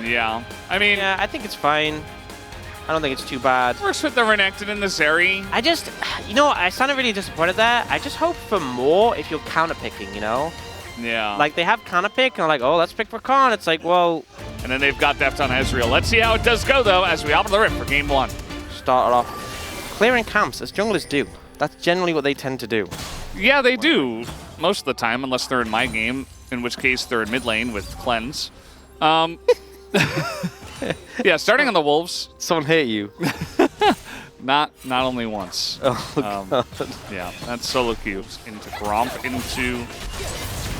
Yeah. I mean... Yeah, I think it's fine. I don't think it's too bad. Works with the Renekton and the Zeri. I just, you know, I sounded really disappointed there. I just hope for more if you're counter-picking, you know? Yeah. Like, they have counter-pick, and I'm like, oh, let's pick for Khan. It's like, well... And then they've got Deft on Ezreal. Let's see how it does go, though, as we open the rip for game 1. Started off clearing camps, as junglers do. That's generally what they tend to do. Yeah, they do. Most of the time, unless they're in my game, in which case they're in mid lane with Cleanse. Yeah, starting on the Wolves. Someone hit you. Not only once. Oh, God. Yeah, that's solo Q into Gromp, into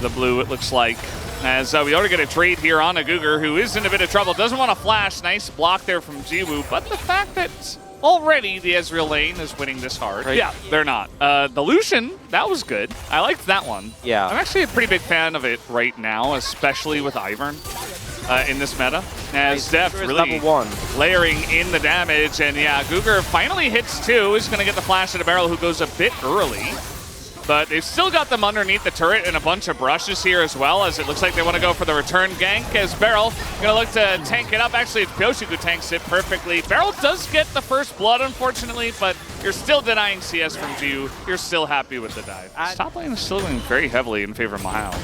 the blue, it looks like. As we already get a trade here on a Cougar, who is in a bit of trouble. Doesn't want to flash. Nice block there from Jiwoo. But the fact that already the Ezreal lane is winning this hard. Right. Yeah, they're not. The Lucian, that was good. I liked that one. Yeah. I'm actually a pretty big fan of it right now, especially with Ivern in this meta. As Deft really level 1. layering in the damage. And yeah, Cougar finally hits 2. Is going to get the flash at a barrel who goes a bit early. But they've still got them underneath the turret and a bunch of brushes here as well, as it looks like they want to go for the return gank, as Beryl going to look to tank it up. Actually, it's Pyosik who tanks it perfectly. Beryl does get the first blood, unfortunately, but you're still denying CS from Jiu. You're still happy with the dive. Top lane is still going very heavily in favor of Mihail.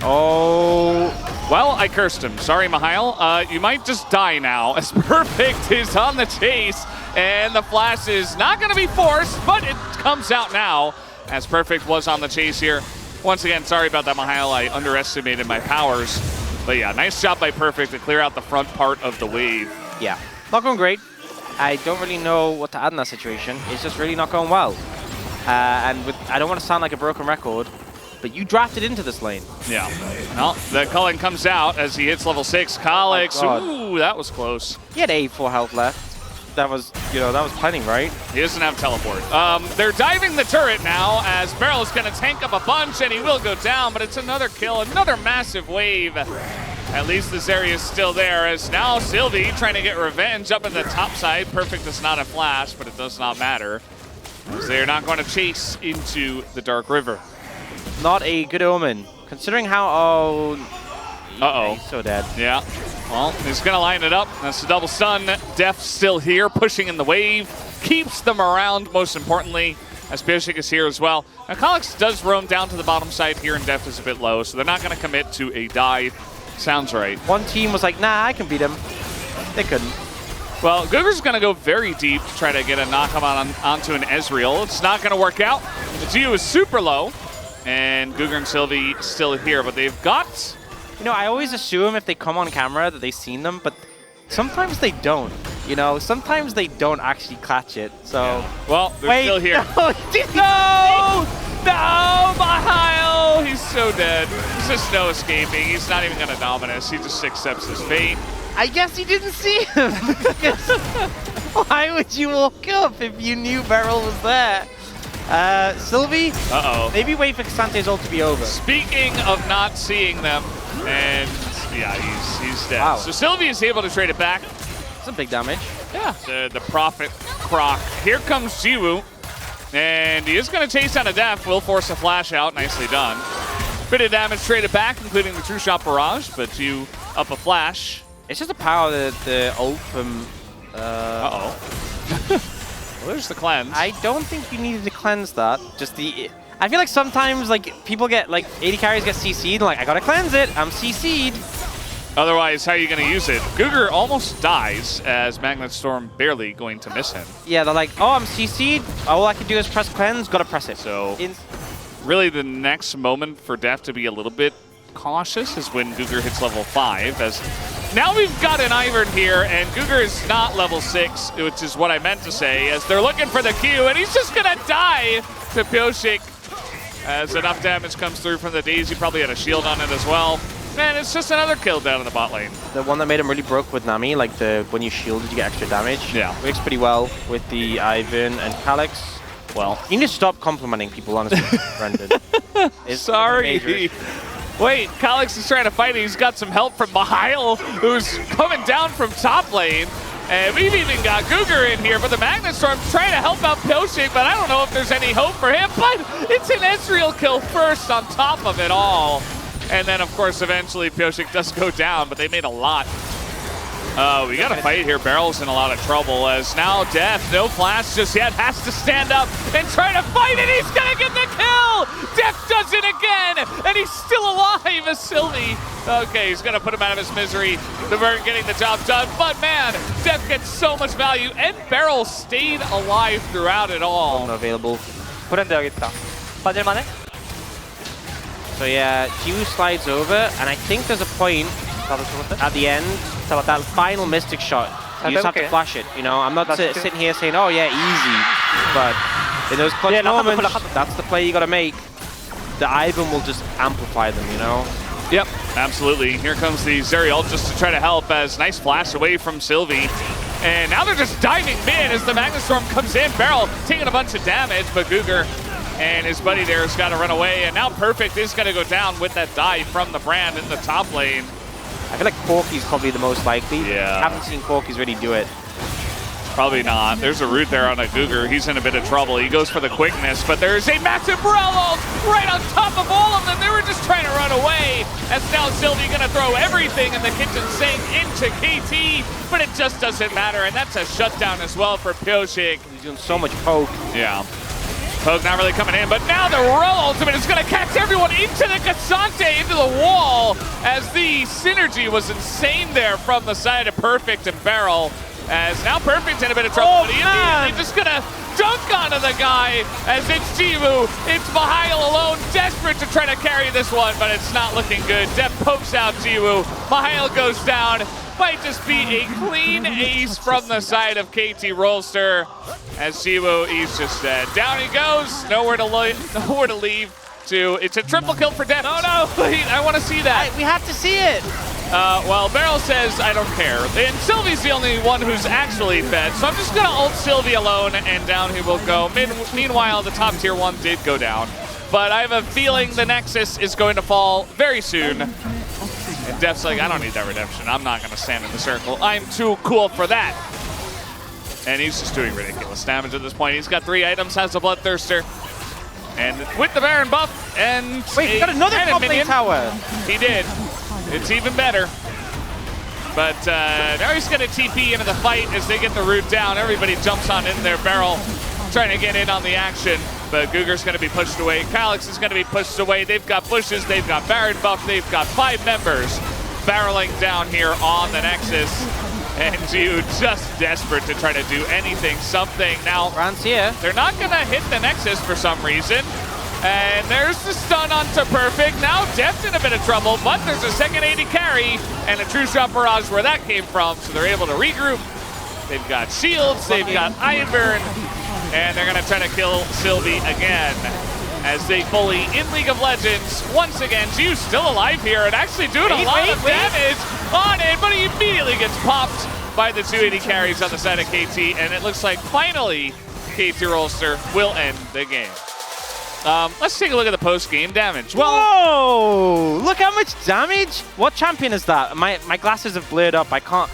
Oh. Well, I cursed him. Sorry, Mihail. You might just die now, as Perfect is on the chase, and the flash is not going to be forced, but it comes out now. As Perfect was on the chase here. Once again, sorry about that, Mihail. I underestimated my powers. But yeah, nice job by Perfect to clear out the front part of the wave. Yeah, not going great. I don't really know what to add in that situation. It's just really not going well. I don't want to sound like a broken record, but you drafted into this lane. Yeah. Well, the culling comes out as he hits level 6. Kalix, Oh, ooh, that was close. He had 84 health left. That was, you know, that was planning, right? He doesn't have teleport. They're diving the turret now as Beryl is going to tank up a bunch, and he will go down, but it's another kill, another massive wave. At least this area is still there, as now Sylvie trying to get revenge up in the top side. Perfect is not a flash, but it does not matter, as they're not going to chase into the Dark River. Not a good omen, considering how, Uh-oh. He's so dead. Yeah. Well, he's going to line it up. That's a double stun. Def still here, pushing in the wave. Keeps them around, most importantly, as Pyosik is here as well. Now, Kalix does roam down to the bottom side here, and Def is a bit low, so they're not going to commit to a dive. Sounds right. One team was like, nah, I can beat him. They couldn't. Well, Cougar's going to go very deep to try to get a knock onto an Ezreal. It's not going to work out. The Geo is super low, and Cougar and Sylvie still here, but they've got... You know, I always assume if they come on camera that they've seen them, but sometimes they don't. You know, sometimes they don't actually catch it. So, yeah. Well, they're still here. No, no, Mihail! He's so dead. There's just no escaping. He's not even going to Dominus. He just accepts his fate. I guess he didn't see him. Why would you walk up if you knew Beryl was there? Sylvie? Uh-oh. Maybe wait for Xante's ult to be over. Speaking of not seeing them, and yeah, he's dead. Wow. So Sylvie is able to trade it back. Some big damage. Yeah. The Prophet Croc. Here comes Jiwoo, and he is going to chase down a Def. Will force a flash out. Nicely done. Bit of damage traded back, including the True Shot Barrage, but you up a flash. It's just the power of the ult from... Uh-oh. Well, there's the cleanse. I don't think you needed to cleanse that. Just the... I feel like sometimes like people get like 80 carries get CC'd and like I gotta cleanse it. I'm CC'd. Otherwise, how are you going to use it? Cougar almost dies as Magnet Storm barely going to miss him. Yeah, they're like, oh, I'm CC'd. All I can do is press cleanse. Gotta press it. So really the next moment for Def to be a little bit cautious is when Cougar hits level 5. As now we've got an Ivern here, and Cougar is not level 6, which is what I meant to say, as they're looking for the Q, and he's just going to die to Pyosik. As enough damage comes through from the Daisy, probably had a shield on it as well. And it's just another kill down in the bot lane. The one that made him really broke with Nami, like the when you shielded, you get extra damage. Yeah. Works pretty well with the Ivern and Kalix. Well, you need to stop complimenting people, honestly, Brendan. Sorry. Wait, Kalix is trying to fight. He's got some help from Mihail, who's coming down from top lane. And we've even got Cougar in here, but the Magnet Storm's trying to help out Pyosik, but I don't know if there's any hope for him. But it's an Ezreal kill first on top of it all. And then, of course, eventually Pyosik does go down, but they made a lot We got a fight here. Barrel's in a lot of trouble as now Def, no flash just yet, has to stand up and try to fight it. He's gonna get the kill! Def does it again, and he's still alive as Sylvie. Okay, he's gonna put him out of his misery. The Vern getting the job done, but man, Def gets so much value, and Barrel stayed alive throughout it all. Unavailable. 브랜드 여기 있다. 빠질만해? So yeah, Jiwoo slides over, and I think there's a point 나도 죽었대? at the end, that final Mystic shot. You just have to okay. flash it, you know? I'm not That's okay. sitting here saying, oh yeah, easy. But in those clutch Yeah, moments, Lakhan. that's the play you gotta make. The Ivan will just amplify them, you know? Yep, absolutely. Here comes the Zeri ult just to try to help as nice flash away from Sylvie. And now they're just diving mid as the Magnustorm comes in. Barrel taking a bunch of damage, but Guger and his buddy there has got to run away. And now Perfect is going to go down with that dive from the Brand in the top lane. I feel like Corky's probably the most likely. Yeah. I haven't seen Corky's really do it. Probably not. There's a root there on a Guger. He's in a bit of trouble. He goes for the quickness, but there's a massive Brel ult right on top of all of them. They were just trying to run away. As now Sylvie gonna throw everything in the kitchen sink into KT, but it just doesn't matter, and that's a shutdown as well for Pyoshik. He's doing so much poke. Yeah. Poke not really coming in, but now the Roll Ultimate is gonna catch everyone into the Cassante, into the wall, as the synergy was insane there from the side of Perfect and Barrel. As now Perfect's in a bit of trouble, but he immediately just gonna dunk onto the guy as it's Jiwoo. It's Mihail alone, desperate to try to carry this one, but it's not looking good. Def pokes out Jiwoo. Mihail goes down. Might just be a clean ace from the side of KT Rolster. As Jiwoo, he's just dead. Down he goes, nowhere to leave. It's a triple kill for Def. Oh no, wait, I want to see that. We have to see it. Well, Barrel says, I don't care. And Sylvie's the only one who's actually fed, so I'm just going to ult Sylvie alone, and down he will go. Meanwhile, the top tier 1 did go down. But I have a feeling the Nexus is going to fall very soon. And Def's like, I don't need that redemption. I'm not going to stand in the circle. I'm too cool for that. And he's just doing ridiculous damage at this point. He's got 3 items, has a Bloodthirster. And with the Baron buff and Wait, he got another top lane tower. He did. It's even better. But now he's going to TP into the fight as they get the root down. Everybody jumps on in their Barrel, trying to get in on the action. But Guger's going to be pushed away. Calyx is going to be pushed away. They've got bushes. They've got Baron buff. They've got 5 members barreling down here on the Nexus. And Jiwoo just desperate to try to do anything, something. Now, Brand's here. They're not going to hit the Nexus for some reason. And there's the stun onto Perfect. Now Def's in a bit of trouble, but there's a second AD carry and a true shot barrage where that came from, so they're able to regroup. They've got shields, they've got Ivern, and they're gonna try to kill Sylvie again as they bully in League of Legends. Once again, Jiwoo's still alive here and actually doing a lot of damage on it, but he immediately gets popped by the 280 carries on the side of KT, and it looks like finally KT Rolster will end the game. Let's take a look at the post-game damage. Well, whoa! Look how much damage! What champion is that? My glasses have blurred up. I can't.